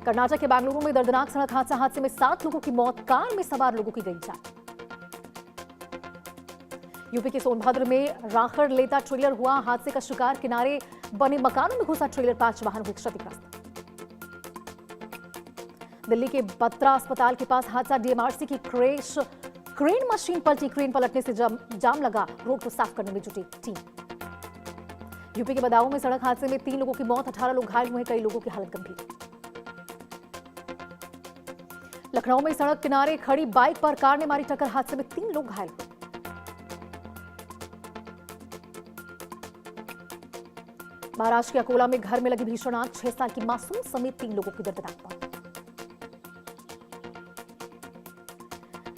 कर्नाटक के बेंगलुरु में दर्दनाक सड़क हादसे में 7 लोगों की मौत, कार में सवार लोगों की गई जान। यूपी के सोनभद्र में राखड़ लेता ट्रेलर हुआ हादसे का शिकार, किनारे बने मकानों में घुसा ट्रेलर, 5 वाहन हुए क्षतिग्रस्त। दिल्ली के बत्रा अस्पताल के पास हादसा, डीएमआरसी की क्रेन मशीन पलटी, क्रेन पलटने से जाम लगा, रोड को साफ करने में जुटी टीम। यूपी के बदाऊं में सड़क हादसे में 3 लोगों की मौत, 18 लोग घायल हुए, कई लोगों की हालत गंभीर। लखनऊ में सड़क किनारे खड़ी बाइक पर कार ने मारी टक्कर, हादसे में 3 लोग घायल हुए। महाराष्ट्र के अकोला में घर में लगी भीषण आग, 6 साल की मासूम समेत 3 लोगों की दर्दनाक मौत।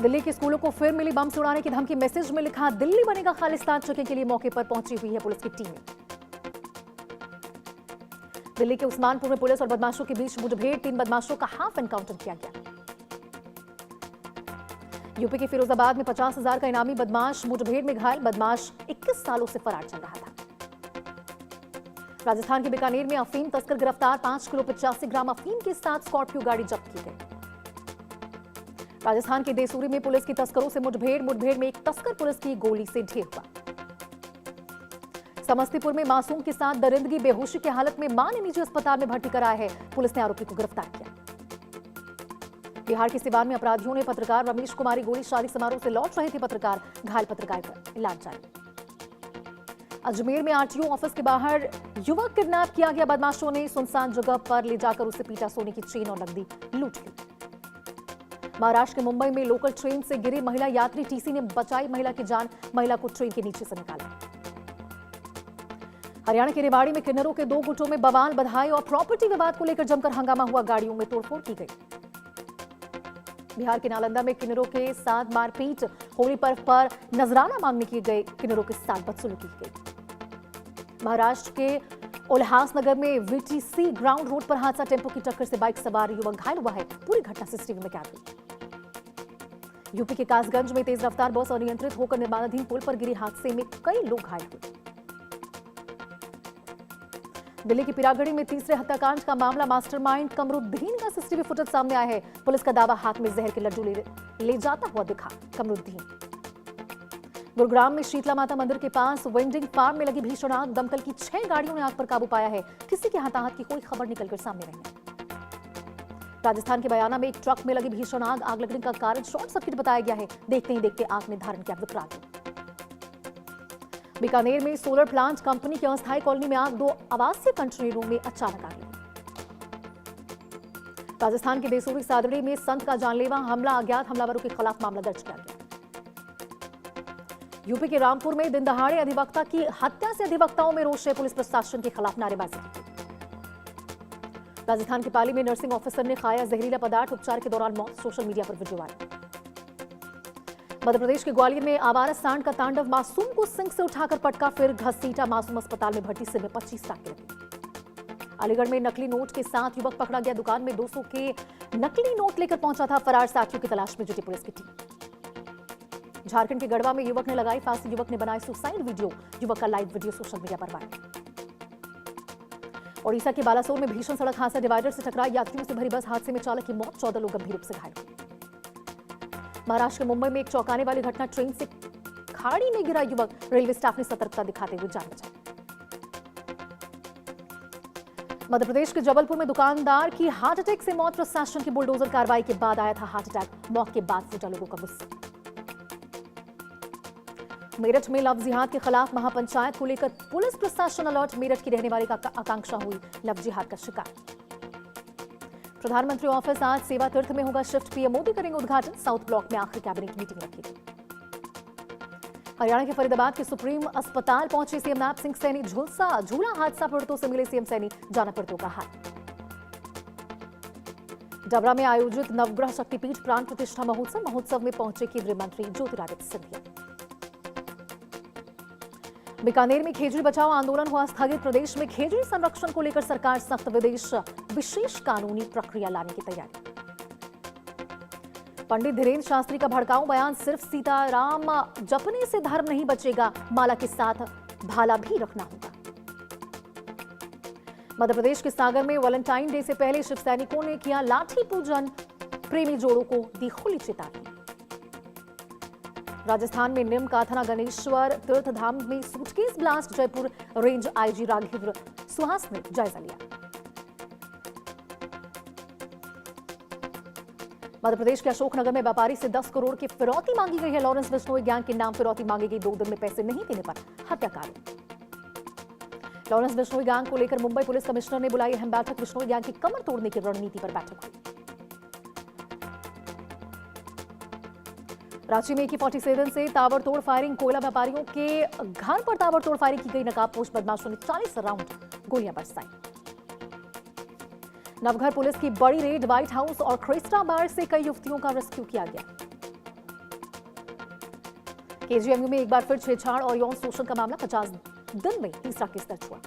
दिल्ली के स्कूलों को फिर मिली बम से उड़ाने की धमकी, मैसेज में लिखा दिल्ली बनेगा खालिस्तान, चेकिंग के लिए मौके पर पहुंची हुई है पुलिस की टीम। दिल्ली के उस्मानपुर में पुलिस और बदमाशों के बीच मुठभेड़, 3 बदमाशों का हाफ एनकाउंटर किया गया। यूपी के फिरोजाबाद में 50,000 का इनामी बदमाश मुठभेड़ में घायल, बदमाश 21 सालों से फरार चल रहा था। राजस्थान के बीकानेर में अफीम तस्कर गिरफ्तार, 5 किलो 85 ग्राम अफीम के साथ स्कॉर्पियो गाड़ी जब्त की गई। राजस्थान के देसूरी में पुलिस की तस्करों से मुठभेड़ में एक तस्कर पुलिस की गोली से ढेर हुआ। समस्तीपुर में मासूम के साथ दरिंदगी, बेहोशी की हालत में मां ने निजी अस्पताल में भर्ती कराया है, पुलिस ने आरोपी को गिरफ्तार किया। बिहार के सिवान में अपराधियों ने पत्रकार रमेश कुमारी गोली, शादी समारोह से लौट रहे थे पत्रकार, घायल पत्रकार का इलाज जारी। अजमेर में आरटीओ ऑफिस के बाहर युवक किडनैप किया गया, बदमाशों ने सुनसान जगह पर ले जाकर उसे पीटा, सोने की चेन और नकदी लूट ली। महाराष्ट्र के मुंबई में लोकल ट्रेन से गिरी महिला यात्री, टीसी ने बचाई महिला की जान, महिला को ट्रेन के नीचे से निकाला। हरियाणा के रेवाड़ी में किन्नरों के 2 गुटों में बवाल, बधाई और प्रॉपर्टी विवाद को लेकर जमकर हंगामा हुआ, गाड़ियों में तोड़फोड़ की गई। बिहार के नालंदा में किन्नरों के साथ मारपीट, होली पर्व पर नजराना मांगने की गई, किन्नरों के साथ बदसलूकी की गई। महाराष्ट्र के उल्हासनगर में वीटीसी ग्राउंड रोड पर हादसा, टेम्पो की टक्कर से बाइक सवार युवक घायल हुआ है, पूरी घटना सीसीटीवी में कैद हुई। यूपी के कासगंज में तेज रफ्तार बस अनियंत्रित होकर निर्माणाधीन पुल पर गिरी, हादसे में कई लोग घायल हुए। दिल्ली की पिरागढ़ी में तीसरे हत्याकांड का मामला, मास्टरमाइंड कमरुद्दीन का सीसीटीवी फुटेज सामने आया है, पुलिस का दावा हाथ में जहर के लड्डू ले जाता हुआ दिखा कमरुद्दीन। गुरुग्राम में शीतला माता मंदिर के पास वेंडिंग फार्म में लगी भीषण आग, दमकल की 6 गाड़ियों ने आग पर काबू पाया है, किसी के हताहत की कोई खबर निकलकर सामने नहीं है। राजस्थान के बयाना में एक ट्रक में लगी भीषण आग लगने का कारण शॉर्ट सर्किट बताया गया है, देखते ही देखते आग ने धारण किया विकराल रूप। बीकानेर में सोलर प्लांट कंपनी की अस्थायी कॉलोनी में आग, 2 आवासीय कंटेनरों में अचानक आग लगी। राजस्थान के देसूरी सादड़ी में संत का जानलेवा हमला, अज्ञात हमलावरों के खिलाफ मामला दर्ज किया गया। यूपी के रामपुर में दिन दहाड़े अधिवक्ता की हत्या से अधिवक्ताओं में रोष है, पुलिस प्रशासन के खिलाफ नारेबाजी की। राजस्थान के पाली में नर्सिंग ऑफिसर ने खाया जहरीला पदार्थ, उपचार के दौरान मौत, सोशल मीडिया पर वीडियो वायरल। मध्य प्रदेश के ग्वालियर में आवारा सांड का तांडव, मासूम को सिंक से उठाकर पटका फिर घसीटा, मासूम अस्पताल में भर्ती, सिर में 25 टाँके लगे। अलीगढ़ में नकली नोट के साथ युवक पकड़ा गया, दुकान में 200 के नकली नोट लेकर पहुंचा था, फरार साथियों की तलाश में जुटी पुलिस की टीम। झारखंड के गढ़वा में युवक ने लगाई फांसी, युवक ने बनाया सुसाइड वीडियो, युवक का लाइव वीडियो सोशल मीडिया पर वायरल। ओडिशा के बालासोर में भीषण सड़क हादसा, डिवाइडर से टकराई, यात्रियों से भरी बस, हादसे में चालक की मौत, 14 लोग गंभीर रूप से घायल हुए। महाराष्ट्र के मुंबई में एक चौंकाने वाली घटना, ट्रेन से खाड़ी में गिरा युवक, रेलवे स्टाफ ने सतर्कता दिखाते हुए जान बचाई। मध्य प्रदेश के जबलपुर में दुकानदार की हार्ट अटैक से मौत, प्रशासन की बुलडोजर कार्रवाई के बाद आया था हार्ट अटैक, मौत के बाद फूटा लोगों का गुस्सा। मेरठ में लव जिहाद के खिलाफ महापंचायत को लेकर पुलिस प्रशासन अलर्ट, मेरठ की रहने वाली का आकांक्षा हुई लव जिहाद का शिकार। प्रधानमंत्री ऑफिस आज सेवा तीर्थ में होगा शिफ्ट, पीएम मोदी करेंगे उद्घाटन, साउथ ब्लॉक में आखिरी कैबिनेट मीटिंग रखी गई। हरियाणा के फरीदाबाद के सुप्रीम अस्पताल पहुंचे सीएम नैप सिंह सैनी, झूला हादसा पीड़ितों से मिले सीएम सैनी, जाना पीड़ितों का हाल। डबरा में आयोजित नवग्रह शक्तिपीठ प्राण प्रतिष्ठा महोत्सव में पहुंचे केंद्रीय मंत्री ज्योतिरादित्य सिंधिया। बीकानेर में खेजड़ी बचाओ आंदोलन हुआ स्थगित, प्रदेश में खेजड़ी संरक्षण को लेकर सरकार सख्त, विशेष कानूनी प्रक्रिया लाने की तैयारी। पंडित धीरेन्द्र शास्त्री का भड़काऊ बयान, सिर्फ सीताराम जपने से धर्म नहीं बचेगा, माला के साथ भाला भी रखना होगा। मध्य प्रदेश के सागर में वैलेंटाइन डे से पहले शिव सैनिकों ने किया लाठी पूजन, प्रेमी जोड़ों को दी खुली चेतावनी। राजस्थान में निम काथना गणेश्वर तीर्थ धाम में suitcase blast, Jaipur range IG Raghavendra Suhas ने जायजा लिया। मध्य प्रदेश के अशोकनगर में व्यापारी से 10 करोड़ की फिरौती मांगी गई है। लॉरेंस बिश्नोई गैंग के नाम फिरौती मांगी गई, 2 दिन में पैसे नहीं देने पर हत्याकांड। लॉरेंस बिश्नोई गैंग को लेकर मुंबई पुलिस कमिश्नर ने बुलाई अहम बैठक। बिश्नोई गैंग की कमर तोड़ने की रणनीति पर बैठक हुई। रांची में AK-47 से ताबड़तोड़ फायरिंग, कोयला व्यापारियों के घर पर ताबड़तोड़ फायरिंग की गई। नकाबपोश बदमाशों ने 40 राउंड गोलियां बरसाई। नवघर पुलिस की बड़ी रेड, व्हाइट हाउस और क्रिस्टा बार से कई युवतियों का रेस्क्यू किया गया। KGMU में एक बार फिर छेड़छाड़ और यौन शोषण का मामला, 50 दिन में तीसरा केस दर्ज हुआ।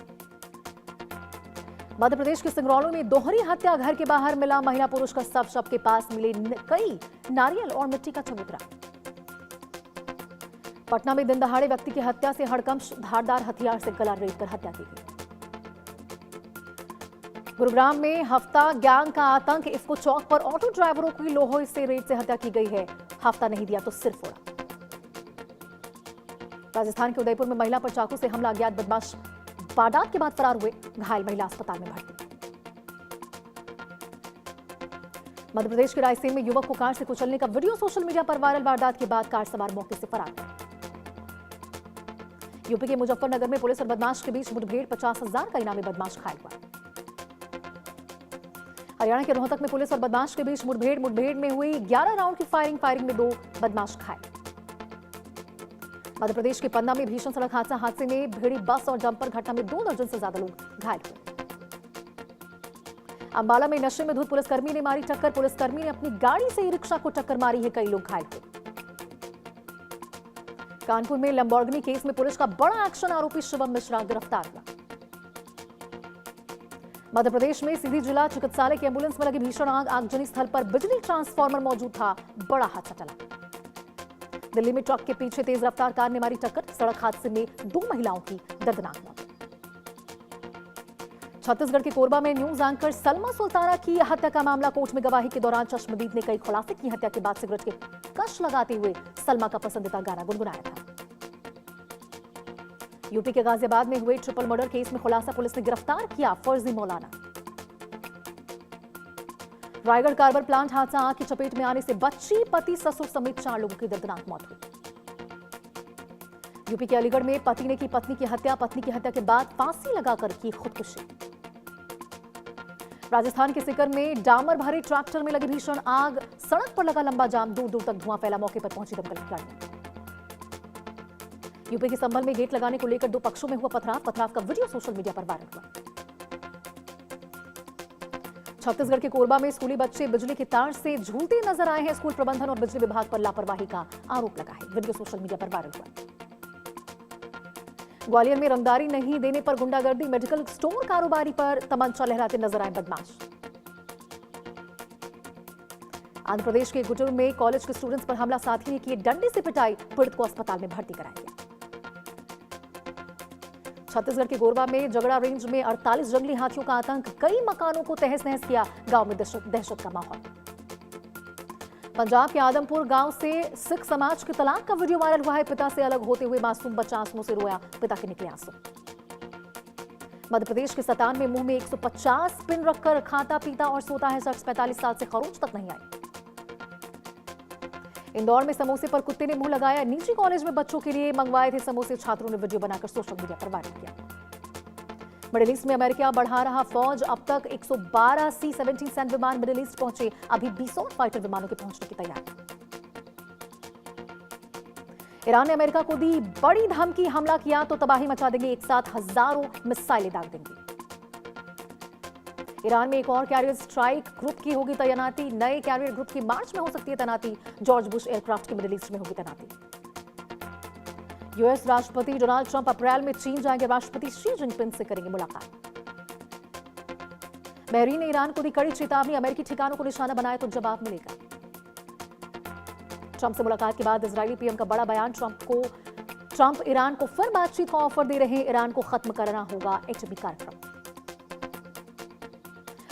मध्य प्रदेश के सिंगरौली में दोहरी हत्या, घर के बाहर मिला महिला पुरुष का शव के पास मिले कई नारियल और मिट्टी का चबूतरा। पटना में दिन दहाड़े व्यक्ति की हत्या से हड़कंप, धारदार हथियार से गला रेतकर हत्या की गई। गुरुग्राम में हफ्ता गैंग का आतंक, इफ्को चौक पर ऑटो ड्राइवरों की लोहे से रेत से हत्या की गई है। हफ्ता नहीं दिया तो सिर फोड़ा। राजस्थान के उदयपुर में महिला पर चाकू से हमला, अज्ञात बदमाश वारदात के बाद फरार हुए, घायल महिला अस्पताल में भर्ती। मध्य प्रदेश के रायसेन में युवक को कार से कुचलने का वीडियो सोशल मीडिया पर वायरल, वारदात के बाद कार सवार मौके से फरार। यूपी के मुजफ्फरनगर में पुलिस और बदमाश के बीच मुठभेड़, 50,000 का इनामी बदमाश घायल हुआ। हरियाणा के रोहतक में पुलिस और बदमाश के बीच मुठभेड़ में हुई 11 राउंड की फायरिंग में 2 बदमाश घायल। मध्य प्रदेश के पन्ना में भीषण सड़क हादसे में भिड़ी बस और डंपर, घटना में 2 दर्जन से ज्यादा लोग घायल हुए। अंबाला में नशे में धुत पुलिसकर्मी ने मारी टक्कर, पुलिसकर्मी ने अपनी गाड़ी से रिक्शा को टक्कर मारी है, कई लोग घायल हुए। कानपुर में लंबोर्गिनी केस में पुलिस का बड़ा एक्शन, आरोपी शिवम मिश्रा गिरफ्तार हुआ। मध्य प्रदेश में सीधी जिला चिकित्सालय की एम्बुलेंस में लगी भीषण आग, आगजनी स्थल पर बिजली ट्रांसफार्मर मौजूद था, बड़ा हादसा टला। दिल्ली में ट्रक के पीछे तेज रफ्तार कार ने मारी टक्कर, सड़क हादसे में 2 महिलाओं की दर्दनाक मौत। छत्तीसगढ़ के कोरबा में न्यूज एंकर सलमा सुल्ताना की हत्या का मामला, कोर्ट में गवाही के दौरान चश्मदीद ने कई खुलासे की। हत्या के बाद सिगरेट के कश लगाते हुए सलमा का पसंदीदा गाना गुनगुनाया था। यूपी के गाजियाबाद में हुए ट्रिपल मर्डर केस में खुलासा, पुलिस ने गिरफ्तार किया फर्जी मौलाना। रायगढ़ कार्बन प्लांट हादसा, आग की चपेट में आने से बच्ची, पति, ससुर समेत 4 लोगों की दर्दनाक मौत हुई। यूपी के अलीगढ़ में पति ने की पत्नी की हत्या, पत्नी की हत्या के बाद फांसी लगाकर की खुदकुशी। राजस्थान के सीकर में डामर भरे ट्रैक्टर में लगी भीषण आग, सड़क पर लगा लंबा जाम, दूर दूर तक धुआं फैला, मौके पर पहुंची दमकल की गाड़ी। यूपी के संभल में गेट लगाने को लेकर 2 पक्षों में हुआ पथराव का वीडियो सोशल मीडिया पर वायरल हुआ। छत्तीसगढ़ के कोरबा में स्कूली बच्चे बिजली के तार से झूलते नजर आए हैं, स्कूल प्रबंधन और बिजली विभाग पर लापरवाही का आरोप लगा है, वीडियो सोशल मीडिया पर वायरल हुआ। ग्वालियर में रंगदारी नहीं देने पर गुंडागर्दी, मेडिकल स्टोर कारोबारी पर तमंचा लहराते नजर आए बदमाश। आंध्र प्रदेश के गुटुर में कॉलेज के स्टूडेंट्स पर हमला, साथी ने किए डंडे से पिटाई, पीड़ित को अस्पताल में भर्ती कराया गया। छत्तीसगढ़ के गोरबा में जगड़ा रेंज में 48 जंगली हाथियों का आतंक, कई मकानों को तहस नहस किया, गांव में दहशत का माहौल। पंजाब के आदमपुर गांव से सिख समाज के तलाक का वीडियो वायरल हुआ है, पिता से अलग होते हुए मासूम बच्चा आंसुओं से रोया, पिता के निकले आंसू। मध्य प्रदेश के सतान में मुंह में 150 पिन रखकर खाता पीता और सोता है शख्स, 45 साल से खरोच तक नहीं आई। इंदौर में समोसे पर कुत्ते ने मुंह लगाया, निजी कॉलेज में बच्चों के लिए मंगवाए थे समोसे, छात्रों ने वीडियो बनाकर सोशल मीडिया पर वायरल किया। मिडिल ईस्ट में अमेरिका बढ़ा रहा फौज, अब तक 112 C-17 विमान मिडिल ईस्ट पहुंचे, अभी 20 और फाइटर विमानों के पहुंचने की तैयारी। ईरान ने अमेरिका को दी बड़ी धमकी, हमला किया तो तबाही मचा देंगे, एक साथ हजारों मिसाइलें दाग देंगे। ईरान में एक और कैरियर स्ट्राइक ग्रुप की होगी तैनाती, नए कैरियर ग्रुप की मार्च में हो सकती है तैनाती, जॉर्ज बुश एयरक्राफ्ट की मिडिल ईस्ट में होगी तैनाती। यूएस राष्ट्रपति डोनाल्ड ट्रंप अप्रैल में चीन जाएंगे, राष्ट्रपति शी जिनपिंग से करेंगे मुलाकात। बहरीन ने ईरान को दी कड़ी चेतावनी, अमेरिकी ठिकानों को निशाना बनाया तो जवाब मिलेगा। ट्रंप से मुलाकात के बाद इजरायली पीएम का बड़ा बयान, ट्रंप ईरान को फिर बातचीत का ऑफर दे रहे हैं, ईरान को खत्म करना होगा एटमी कार्यक्रम।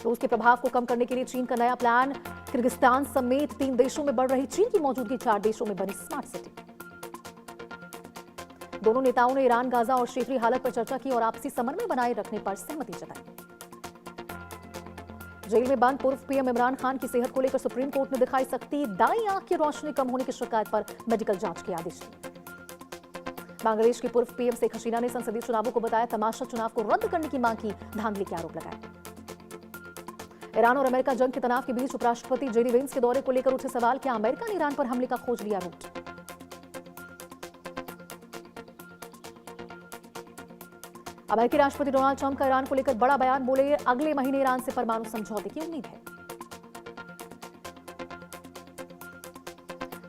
रूस के प्रभाव को कम करने के लिए चीन का नया प्लान। किर्गिस्तान समेत 3 देशों में बढ़ रही चीन की मौजूदगी, 4 देशों में बनी स्मार्ट सिटी। दोनों नेताओं ने ईरान, गाजा और क्षेत्रीय हालत पर चर्चा की और आपसी समन्वय बनाए रखने पर सहमति जताई। जेल में बंद पूर्व पीएम इमरान खान की सेहत को लेकर सुप्रीम कोर्ट ने दिखाई सख्ती, दाईं आंख की रोशनी कम होने की शिकायत पर मेडिकल जांच के आदेश दिए। बांग्लादेश की पूर्व पीएम शेख हसीना ने संसदीय चुनावों को बताया तमाशा, चुनाव को रद्द करने की मांग की, धांधली के आरोप लगाए। ईरान और अमेरिका जंग के तनाव के बीच उपराष्ट्रपति जेडी वेंस के दौरे को लेकर उठे सवाल, क्या अमेरिका ने ईरान पर हमले का खोज लिया रूट? अमेरिकी राष्ट्रपति डोनाल्ड ट्रंप का ईरान को लेकर बड़ा बयान, बोले अगले महीने ईरान से परमाणु समझौते की उम्मीद है।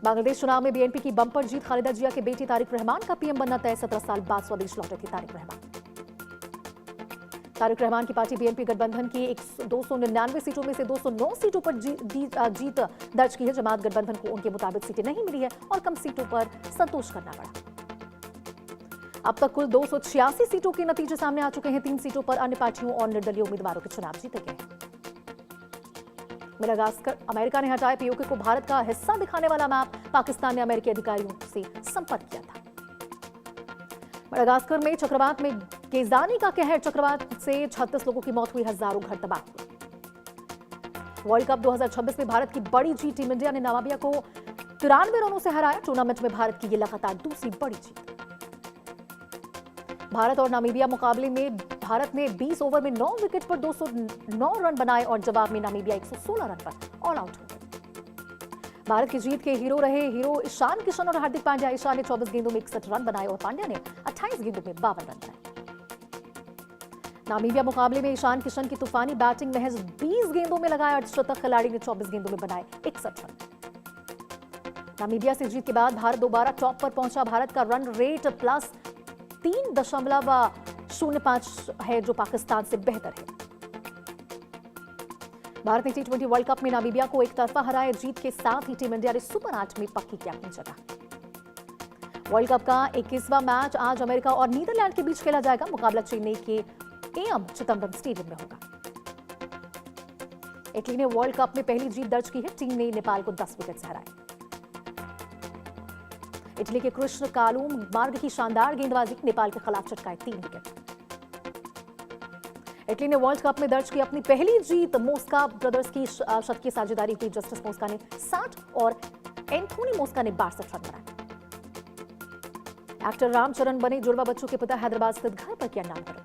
बांग्लादेश चुनाव में बीएनपी की बम्पर जीत, खालिदा जिया के बेटी तारिक रहमान का पीएम बनना तय, 17 साल बाद स्वदेश लौटे थे तारिक रहमान। तारिक रहमान की पार्टी बीएनपी गठबंधन की 299 सीटों में से 209 सीटों पर जीत दर्ज की है। जमात गठबंधन को उनके मुताबिक सीटें नहीं मिली है और कम सीटों पर संतोष करना पड़ा। अब तक कुल 286 सीटों के नतीजे सामने आ चुके हैं। 3 सीटों पर अन्य पार्टियों और निर्दलीय उम्मीदवारों के चुनाव जीते गए। मेडागास्कर, अमेरिका ने हटाया पीओके को भारत का हिस्सा दिखाने वाला मैप, पाकिस्तान ने अमेरिकी अधिकारियों से संपर्क किया था। मेडागास्कर में चक्रवात में केजानी का कहर, चक्रवात से 36 लोगों की मौत हुई, हजारों घर तबाह हुए। वर्ल्ड कप 2026 में भारत की बड़ी जीत, टीम इंडिया ने नामीबिया को 93 रनों से हराया। टूर्नामेंट में भारत की ये लगातार दूसरी बड़ी जीत। भारत और नामीबिया मुकाबले में भारत ने 20 ओवर में 9 विकेट पर 209 रन बनाए और जवाब में नामीबिया 116 रन पर ऑल आउट हो गए। भारत की जीत के हीरो रहे ईशान किशन और हार्दिक पांड्या। ईशान ने 24 गेंदों में 61 रन बनाए और पांड्या ने 28 गेंदों में 52 रन बनाए। नामीबिया मुकाबले में ईशान किशन की तूफानी बैटिंग, महज 20 गेंदों में लगाया अर्धशतक, खिलाड़ी ने 24 गेंदों में बनाए 61 रन। नामीबिया से जीत के बाद भारत दोबारा टॉप पर पहुंचा। भारत का रन रेट +3.05 है, जो पाकिस्तान से बेहतर है। भारत ने T20 वर्ल्ड कप में नामीबिया को एक तरफा हराया। जीत के साथ ही टीम इंडिया ने सुपर 8 में पक्की की अपनी जगह। वर्ल्ड कप का 21वां मैच आज अमेरिका और नीदरलैंड के बीच खेला जाएगा। मुकाबला चेन्नई के AM चिदम्बरम स्टेडियम में होगा। इटली ने वर्ल्ड कप में पहली जीत दर्ज की है। टीम ने नेपाल को 10 विकेट से हराया। इटली के कृष्ण कालूम मार्ग की शानदार गेंदबाजी, नेपाल के खिलाफ चटकाए 3 विकेट। इटली ने वर्ल्ड कप में दर्ज की अपनी पहली जीत। मोस्का ब्रदर्स की शतकीय साझेदारी हुई। जस्टिस मोस्का ने 60 और एंथोनी मोस्का ने 62 रन बनाए। एक्टर रामचरण बने जुड़वा बच्चों के पिता, हैदराबाद स्थित घर पर किया नामकरण।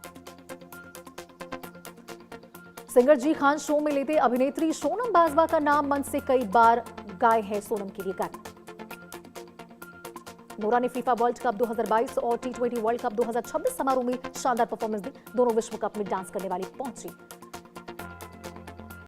सिंगर जी खान शो में लेते अभिनेत्री सोनम बाजवा का नाम, मंच से कई बार गाए हैं सोनम के लिए गाने। नोरा ने फीफा वर्ल्ड कप 2022 और T20 वर्ल्ड कप 2026 समारोह में शानदार परफॉर्मेंस दी। दोनों विश्व कप में डांस करने वाली पहुंची